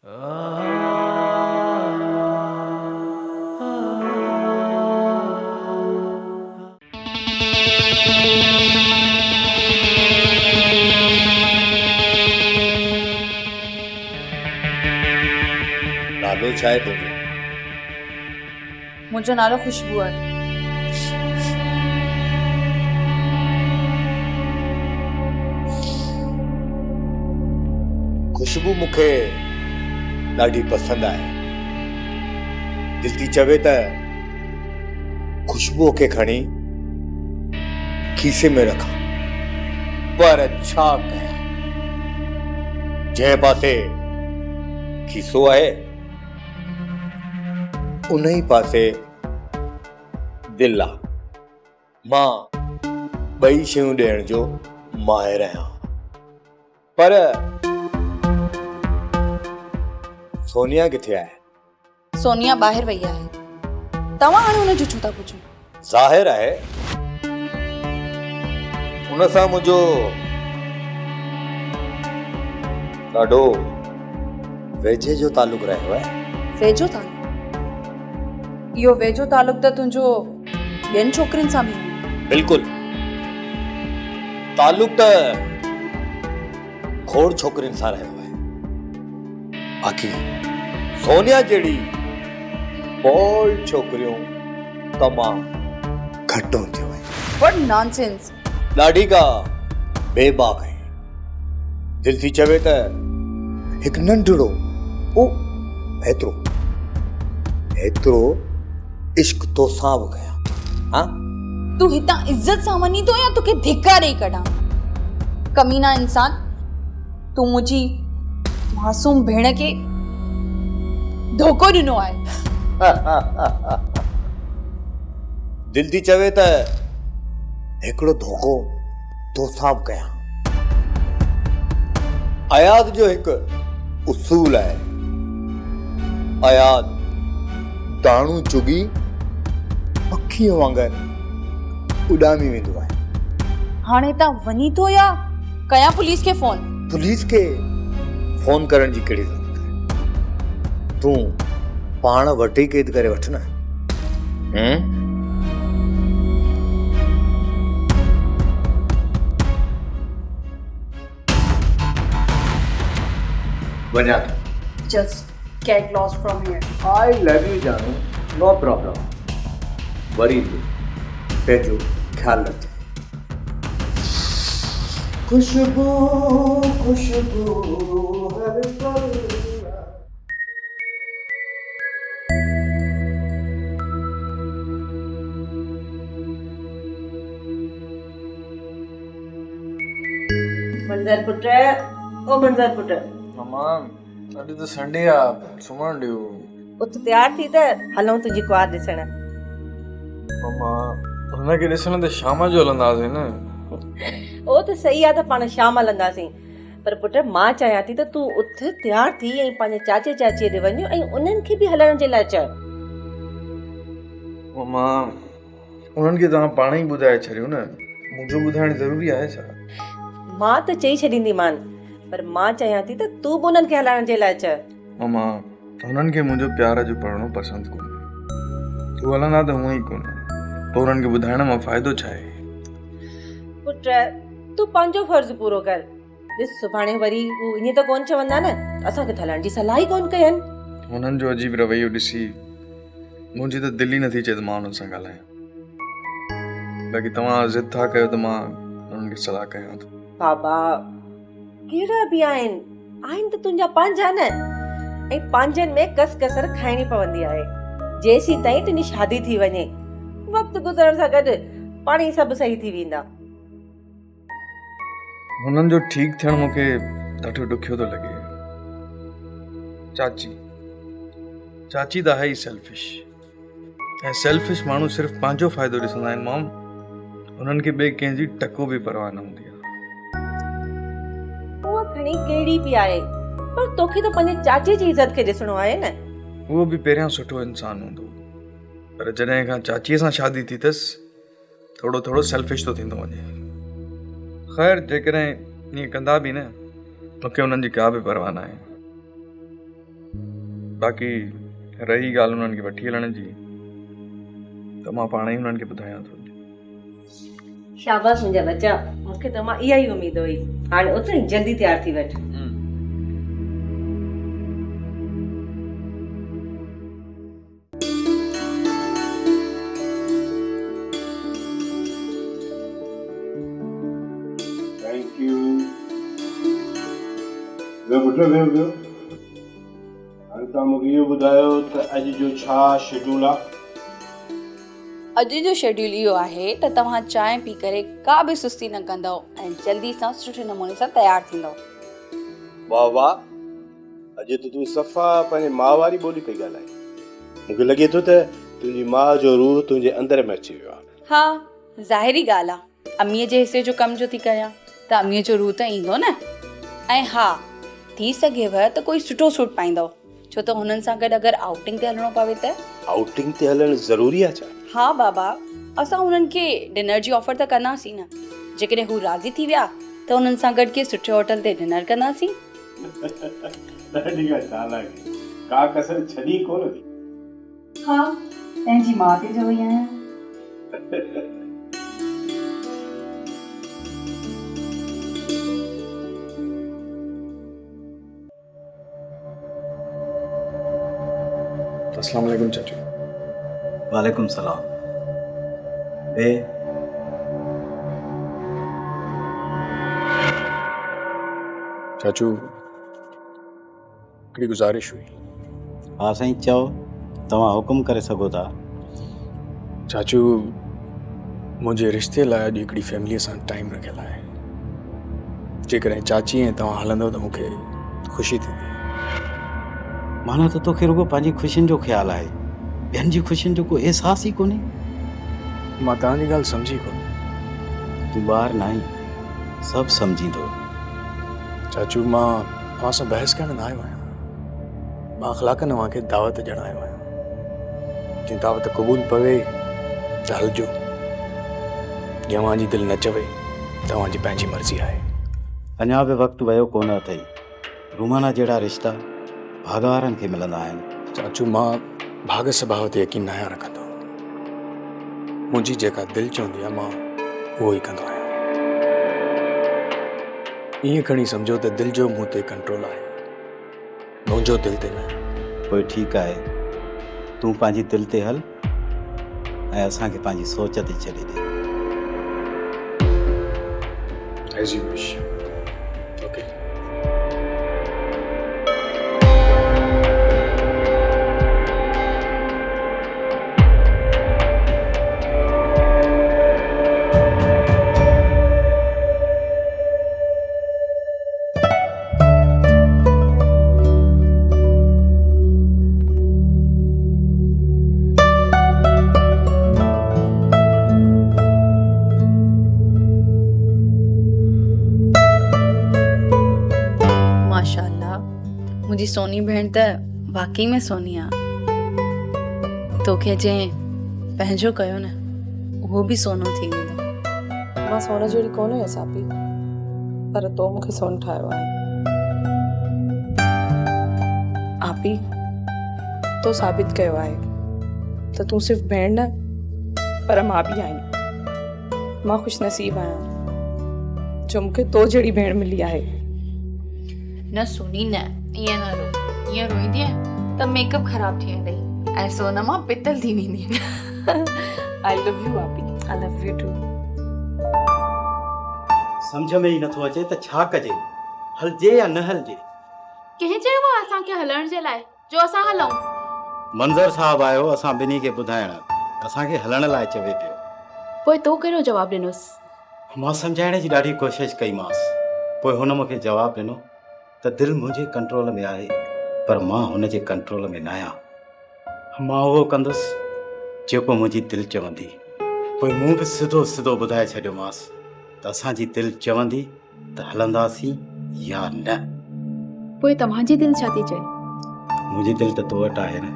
नालो छा आहे तुंहिंजो? मुंहिंजो नालो खुशबू आहे। खुशबू मूंखे ॾाढी पसंदि आहे। दिलि थी चवे त खुशबूअ खे खणी खीसे में रखां, पर छा कयां? जंहिं पासे खीसो आहे उन ई पासे दिलि आहे। मां ॿई शयूं ॾियण जो माहिर आहियां, पर सोनिया किथे आहे? सोनिया ॿाहिरि वई आहे। तव्हां हाणे हुनजो छो था पुछो? ज़ाहिर आहे उन सां मुंहिंजो ॾाढो वेझे जो तालुक रहियो आहे। वेझो तालुक? इहो वेझो तालुक त तुंहिंजो ॿियनि छोकिरियुनि सां बि आहे। बिल्कुलु, तालुक त खोड़ छोकिरियुनि सां रहियो आहे। बाक़ी सोनिया जहिड़ी बोल्ड छोकिरियूं तमामु घटि हूंदियूं आहिनि। What nonsense. ॾाढी का बेबाक आहे। दिलि थी चवे त हिकु नंढड़ो एतिरो इश्क तोसां बि कयां। हाँ, तूं हितां इज्जत सां वञी थो या तोखे धिका ॾेई कढां? कमीना इंसान, तूं मुंहिंजी मासूम भेण खे धोखो ॾिनो आहे। दिलि थी चवे त हिकिड़ो धोखो तोसां बि कयां। आयात जो हिकु उसूल आहे, आयात दाणू चुगी पखीअ वांगुरु उॾामी वेंदो आहे। हाणे तव्हां वञी थो या कयां पुलिस खे फोन? पुलिस खे फोन करण जी कहिड़ी ज़रूरत आहे? तूं पाण वठी कैद करे वठ न। वञा थो। Just get lost from here. I love you जानू, no problem. वरी पंहिंजो ख्याल रख। खुशबू खुशबू हर पल। मंजर पुट, ओ मंजर पुट। मम्मा, अॼु त संडे आहे, सुम्हण ॾियो। उथ तैयार थी त हलूं तुंहिंजी कुआर ॾिसण। मम्मा, हुनखे ॾिसण त शाम जो हलंदासीं न। ओ त सही आहे त पाण शाम हलंदासीं, पर पुट मां चाहियां थी त तूं उथ तैयार थी ऐं पंहिंजे चाचे चाचीअ ॾे वञ ऐं उन्हनि खे बि हलण जे लाइ चओ। मम्मा, उन्हनि खे तव्हां पाण ई ॿुधाए छॾियो न, मुंहिंजो ॿुधाइण ज़रूरी आहे छा? मां त चई छॾींदीमान, पर मां चाहियां थी त तूं बि उन्हनि खे हलाइण जे लाइ चओ। मम्मा, हुननि खे मुंहिंजो प्यार जो पढ़णो पसंदि कोन्हे। तूं हलंदा त हूअं ई कोन्हे, पोइ हुननि खे ॿुधाइण मां फ़ाइदो छा आहे? पुट, तूं पंहिंजो फर्ज़ पूरो कर। ॾिस, सुभाणे वरी हू ईअं त कोन चवंदा न, असांखे त हलण जी सलाह ई कोन कयनि। हुननि जो अजीब रवैयो ॾिसी मुंहिंजी त दिलि ई नथी चए त मां हुननि सां ॻाल्हायां। बाक़ी तव्हां ज़िद था कयो त मां हुननि खे सलाह कयां थो। बाबा, कहिड़ा बि आहिनि त तुंहिंजा पंहिंजा न, ऐं पंहिंजनि में कसर खाइणी पवंदी आहे। जेसीं ताईं तुंहिंजी शादी थी वञे, वक़्तु गुज़रण सां गॾु पाण ई सभु सही थी वेंदा। हुननि जो ठीकु थियणु मूंखे ॾाढो ॾुखियो थो लॻे। चाची त आहे ई सेल्फिश, ऐं सेल्फिश माण्हू सिर्फ़ु पंहिंजो फ़ाइदो ॾिसंदा आहिनि। मॉम, हुननि खे ॿिए कंहिंजी टको बि परवाह न हूंदी आहे। उहा खणी कहिड़ी बि आहे, पर तोखे त पंहिंजे चाचे जी इज़त खे ॾिसणो आहे न। उहो बि पहिरियां सुठो इंसानु हूंदो, पर जॾहिं खां चाचीअ सां शादी थी अथसि थोरो थोरो सेल्फिश थो थींदो वञे। ख़ैर, जेकॾहिं ईअं कंदा बि न, मूंखे हुननि जी का बि परवाह न आहे। बाक़ी रही ॻाल्हि उन्हनि खे वठी हलण जी त मां पाण ई उन्हनि खे ॿुधायां थो। शाबाश मुंहिंजा बच्चा, मूंखे त मां इहा ई उमेद हुई। हाणे उते जल्दी तयार थी वठ। Thank U. ॿियो पुटु ॿियो हाणे तव्हां मूंखे इहो ॿुधायो त अॼु जो छा शेड्यूल आहे? अॼु जो शेड्यूल इहो आहे त तव्हां चांहि पी करे का बि सुस्ती न कंदव ऐं जल्दी सां सुठे नमूने सां तयारु थींदव। वाह वाह, अॼु त तूं सफ़ा पंहिंजे माउ वारी ॿोली पई ॻाल्हाए। मूंखे लॻे थो त तुंहिंजी माउ जो रूह तुंहिंजे अंदर में अची वियो आहे। हा, ज़ाहिरी ॻाल्हि आहे, अमीअ जे हिसे जो कम जो थी कयां त अमीअ जो रूह त ईंदो न। ऐं हा, थी सघेव त कोई सुठो सूट पाईंदव, छो त हुननि सां गॾु अगरि आउटिंग ते हलणो पवे त। आउटिंग ते हलणु ज़रूरी आहे छा? हा बाबा, असां हुननि खे डिनर जी ऑफर त कंदासीं न। जेकॾहिं हू राज़ी थी विया त हुननि सां गॾु के सुठे होटल ते डिनर कंदासीं। का कसर छॾी कोन थी। हा, पंहिंजी माउ ते जो ई आहियां। अस्सलाम वालेकुम चाचू। वालेकुम सलाम। चाचू हिकिड़ी गुज़ारिश हुई। हा साईं, चओ, तव्हां हुकुम करे सघो था। चाचू, मुंहिंजे रिश्ते लाइ अॼु हिकिड़ी फैमिलीअ सां टाइम रखियलु आहे। जेकॾहिं चाची ऐं तव्हां हलंदव त मूंखे ख़ुशी थींदी। माना त तोखे रुगो पंहिंजी ख़ुशियुनि जो ख़्यालु आहे, ॿियनि जी ख़ुशियुनि जो को अहसासु ई कोन्हे। मां तव्हांजी ॻाल्हि सम्झी कोन। तूं ॿार न आहीं, सभु सम्झींदो। चाचू, मां तव्हां सां बहस करण न आयो आहियां। मां अख़लाक़ नवां खे दावत ॾियण आयो आहियां। जीअं दावत क़बूल पवे त हलजो, जवां जी दिलि न चवे तव्हांजी पंहिंजी मर्ज़ी आहे। अञा बि वक़्तु वियो कोन अथई। रूमाना जहिड़ा रिश्ता भाग वारनि खे मिलंदा आहिनि। चाचू, मां भाग स्वभाव ते यकीन न आहियां रखंदो। मुंहिंजी जेका दिलि चवंदी आहे मां उहो ई कंदो आहियां। ईअं खणी सम्झो त दिलि जो मूं ते कंट्रोल आहे, मुंहिंजो दिलि ते न। पोइ ठीकु आहे, तूं पंहिंजी दिलि ते हल ऐं असांखे पंहिंजी सोच ते छॾे ॾे। As you wish. Okay. मुंहिंजी सोनी भेण त वाकई में सोनी आहे। तोखे जंहिं पंहिंजो कयो न, उहो बि सोनो थी वेंदो। मां सोन जहिड़ी कोन हुयसि सापी, पर तो मूंखे सोन ठाहियो आहे। आपी, तो साबित कयो आहे त तूं सिर्फ़ु भेण न, पर मां बि आहीं। मां ख़ुशि नसीब आहियां जो मूंखे तो जहिड़ी भेण मिली आहे। न सोनी न, ईअं न रो। ईअं रोईंदी त मेकअप ख़राब थी वेंदई ऐं सोन मां पितल थी वेंदी। आई लव यू आपी, आई लव यू टू। सम्झ में ई नथो अचे त छा कजे, हलजे या न हलजे। कंहिं चयो असांखे हलण जे लाइ जो असां हलूं? मंज़र साहब आयो असां ॿिन्ही खे ॿुधाइण, असांखे हलण लाइ चवे पियो। पोइ तो कहिड़ो जवाबु ॾिनोसि? मां सम्झाइण जी ॾाढी कोशिशि कईमांसि। पोइ हुन मूंखे जवाबु ॾिनो त दिलि मुंहिंजे कंट्रोल में आहे, पर मां हुन जे कंट्रोल में न आहियां। मां उहो कंदुसि जेको मुंहिंजी दिलि चवंदी। पोइ मूं बि सिधो सिधो ॿुधाए छॾियोमांसि त असांजी दिलि चवंदी त हलंदासीं या न। पोइ तव्हांजी दिलि छा थी चए? मुंहिंजी दिलि त तो वटि आहे न,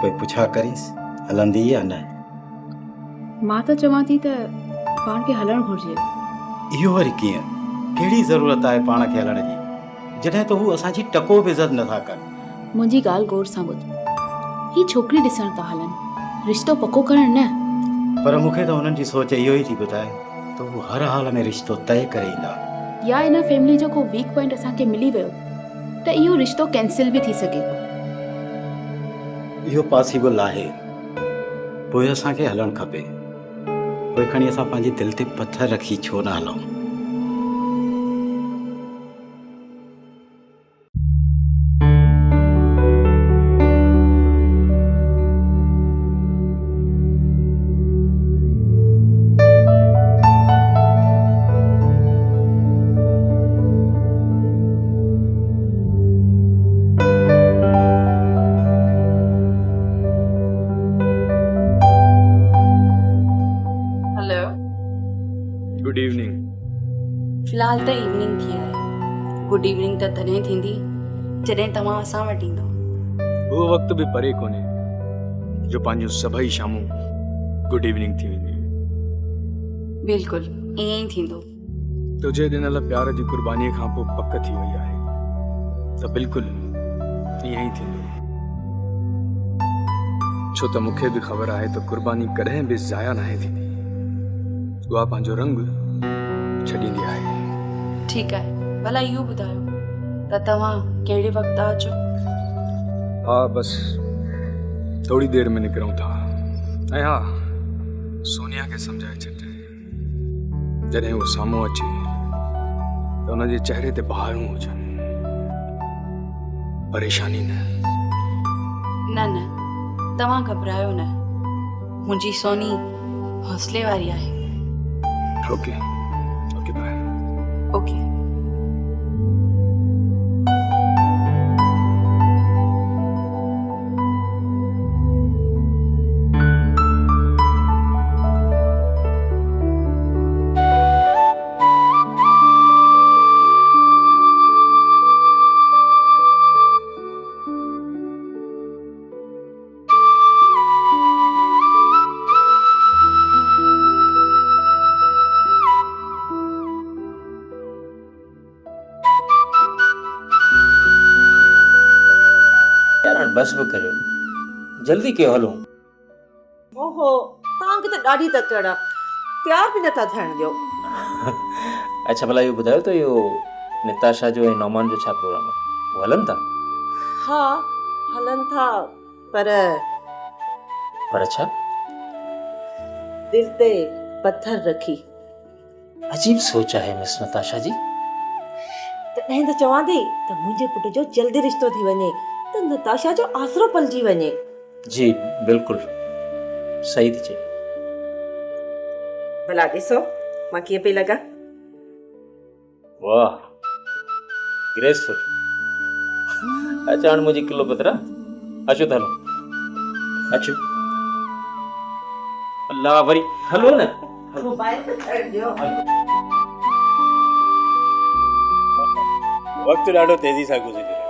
पोइ पुछा करीसि हलंदी या न। मां त चवां थी त पाण खे हलणु घुरिजे। इहो वरी कीअं? कहिड़ी ज़रूरत आहे पाण खे हलण जी, जॾहिं त हू असांजी टको बि इज़त नथा कनि। मुंहिंजी ॻाल्हि गौर सां ॿुध। ही छोकिरी ॾिसण था हलनि, रिश्तो पको करण न। पर मूंखे त हुननि जी सोच इहो ई थी ॿुधाए त हू हर हाल में रिश्तो तय करे ईंदा। या इन फैमिली जो को वीक पॉइंट असांखे मिली वियो त इहो रिश्तो कैंसिल बि थी सघे थो। इहो पॉसिबल आहे, पोइ असांखे हलणु खपे। पोइ खणी असां पंहिंजे दिलि ते पथर रखी छो न हलूं। हेलो। Good evening. फ़िलहाल त इवनिंग थी आहे। गुड इवनिंग त तॾहिं थींदी जॾहिं तव्हां असां वटि ईंदो। वो वक्त भी परे कोने जो पंहिंजूं सभई शामूं गुड इवनिंग थी वेंदी। बिल्कुलु ईअं ई थींदो। तुझे ॾिनल प्यार जी कुर्बानीअ खां पोइ पक थी वई आहे त बिल्कुलु ईअं ई थींदो। छो त मूंखे बि ख़बर आहे त कुर्बानी कॾहिं बि ज़ाया नाहे थींदी, उहा पंहिंजो रंग छॾींदी आहे। ठीकु आहे, भला इहो ॿुधायो त तव्हां कहिड़े वक़्तु था अचो? हा बस थोड़ी देर में निकिरूं था। ऐं हा, सोनिया खे सम्झाए छॾ, जॾहिं वो साम्हूं अचे त हुनजे चहिरे ते बहारूं हुजनि, परेशानी न। न न, तव्हां घबरायो न। मुंहिंजी सोनी हौसले वारी आहे। Okay okay bye. ओके। यार बस बि करियो, जल्दी कयो हलो। ओहो, तव्हांखे त ॾाढी तकड़ आहे, तयार बि नथा थियण ॾियो। अच्छा भला इहो ॿुधायो त इहो निताशा जो ऐं नौमान जो छा प्रोग्राम आहे? वो हलनि था? हा हलनि था, पर छा? दिल ते पत्थर रखी। अजीब सोच आहे मिस नताशा जी। तॾहिं त चवां थी त मुंहिंजे पुट जो जल्दी रिश्तो थी वञे त नताशा जो आसरो पलिजी वञे। जी बिल्कुलु सही थी चए। भला ॾिसो मां कीअं पई लॻा। वाह ग्रेसफुल। अच्छा हाणे मुंहिंजी किलो पतरा अचो त हलो। अचो अल्लाह वरी हलो न। मोबाइल ते थियण ॾियो। वक़्तु ॾाढो तेज़ी सां गुज़री रहियो।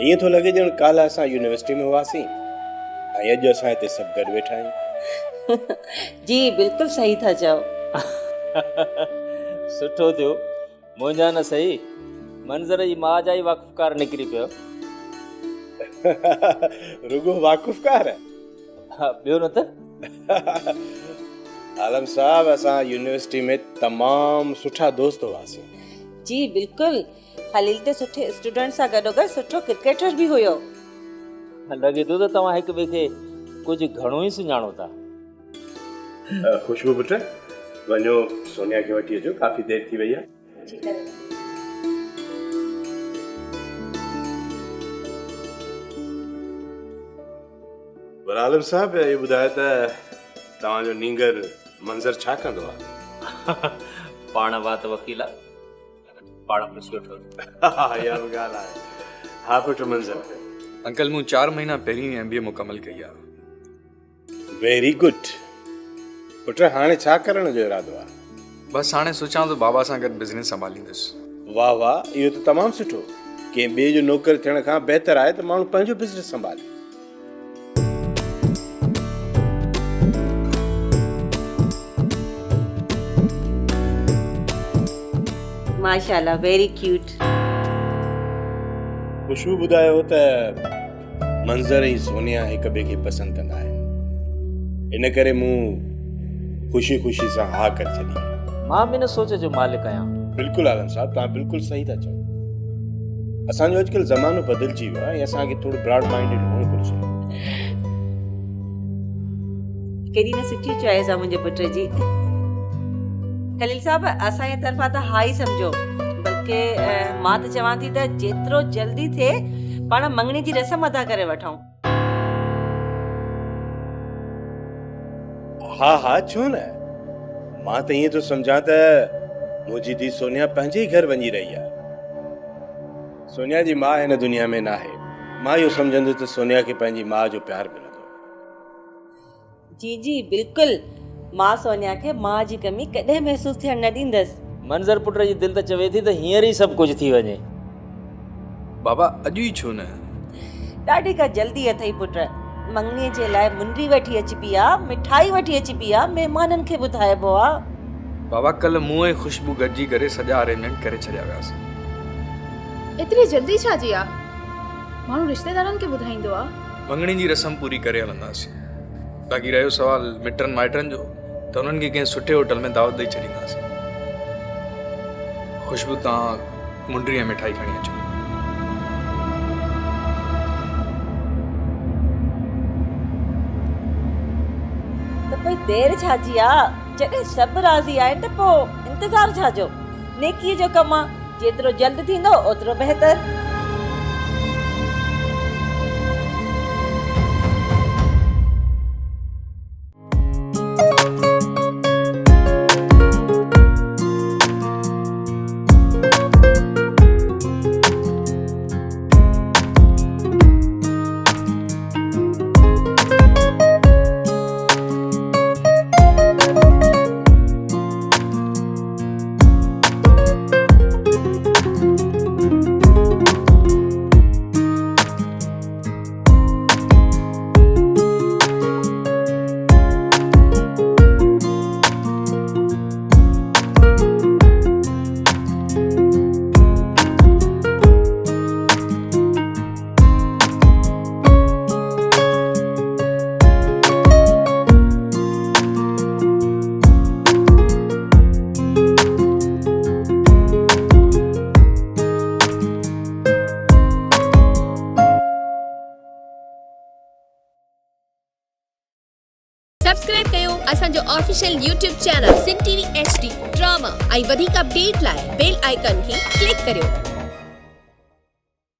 ईअं थो लॻे ॼण काल्ह असां यूनिवर्सिटी में हुआसीं ऐं अॼु असां हिते सभु गॾु वेठा आहियूं। जी बिल्कुलु सही था चओ। सुठो थियो, मुंहिंजा न सही मंज़र जी मां जा ई वाक़ुफ़कार निकिरी पियो। रुगो वाक़ुफ़कार है? हा ॿियो न त। आलम साहब असां यूनिवर्सिटी में तमामु सुठा दोस्त हुआसीं। जी बिल्कुलु, हलील ते सुठे स्टूडेंट सां गॾोगॾु सुठो क्रिकेटर बि हुयो। लॻे थो त तव्हां हिक ॿिए खे कुझु घणो ई सुञाणो था। खुशबू पुट वञो सोनिया खे वठी अचो, काफ़ी देरि थी वई आहे। पर आलम साहब ये ॿुधायो त तव्हांजो नींगर मंज़र छा कंदो आहे? पाण बात वकीला पाण पुछियो ठो। इहा बि ॻाल्हि आहे। हा पुट मंज़र। अंकल मूं 4 महीना पहिरीं MBA मुकमल कई आहे। Very good. पुट हाणे छा करण जो इरादो आहे? बसि हाणे सोचां थो बाबा सां गॾु बिज़नेस संभालींदुसि। वाह वाह, इहो त तमामु सुठो। कंहिं ॿिए जो नौकर थियण खां बहितर आहे त माण्हू पंहिंजो बिज़नेस संभाले। माशाल्लाह, वेरी क्यूट। खुशबू ॿुधायो त मंज़र ऐं सोनिया हिक ॿिए खे पसंदि कंदा आहिनि, इन करे मूं ख़ुशी ख़ुशी सां हा करे छॾी। मां बि न सोच जो मालिक आहियां। बिल्कुलु आलम साहब, तव्हां बिल्कुलु सही था चओ। असांजो अॼुकल्ह ज़मानो बदिलजी वियो आहे ऐं असांखे थोरो ब्रॉड माइंडेड हुअणु घुरिजे। केॾी न सुठी चॉइस आहे मुंहिंजे पुट जी। खलील साहब, असांजे तरफ़ां त हा ई सम्झो, बल्कि मां त चवां थी त जेतिरो जल्दी थिए पाण मंगणी जी रस्म अदा करे वठूं। हा हा, छो न। मां त ईअं थो सम्झां त मुंहिंजी धीउ सोनिया पंहिंजे ई घर वञी रही आहे। सोनिया जी माउ हिन दुनिया में न आहे। मां इहो सम्झंदुसि त सोनिया खे पंहिंजी माउ जो प्यार मिलंदो। जी जी बिल्कुलु, मां सोनिया खे मां जी कमी कॾहिं महसूसु थियण न ॾींदसि। मंज़र पुट जी दिलि त चवे थी त हींअर ई सभु कुझु थी वञे। बाबा अॼु ई छो न? ॾाढी का जल्दी अथई पुट। मंगणीअ जे लाइ मुंडी वठी अची पई आहे, मिठाई वठी अची पई आहे, महिमाननि खे ॿुधाइबो आहे। बाबा कल्ह मूं ऐं खुशबू गॾिजी करे सॼा अरेंजमेंट करे छॾिया वियासीं। एतिरी जल्दी छा जी आहे? माण्हू रिश्तेदारनि खे ॿुधाईंदो आहे। मंगणी जी रस्म पूरी करे हलंदासीं। बाक़ी रहियो सवाल मिटनि माइटनि जो, त उन्हनि खे कंहिं सुठे होटल में दावत ॾेई छॾींदासीं। खुशबू, तव्हां मुंडी ऐं मिठाई खणी अचो। त पोइ देरि छा जी आहे? जॾहिं सभु राज़ी आहिनि त पोइ इंतज़ारु छा जो? नेकीअ जो कमु आहे, जेतिरो जल्द थींदो ओतिरो बहितर। सब्सक्राइब कयो असांजो official YouTube channel Sindh TV HD drama ऐं वधीक अपडेट लाइ बेल आइकन खे क्लिक करियो।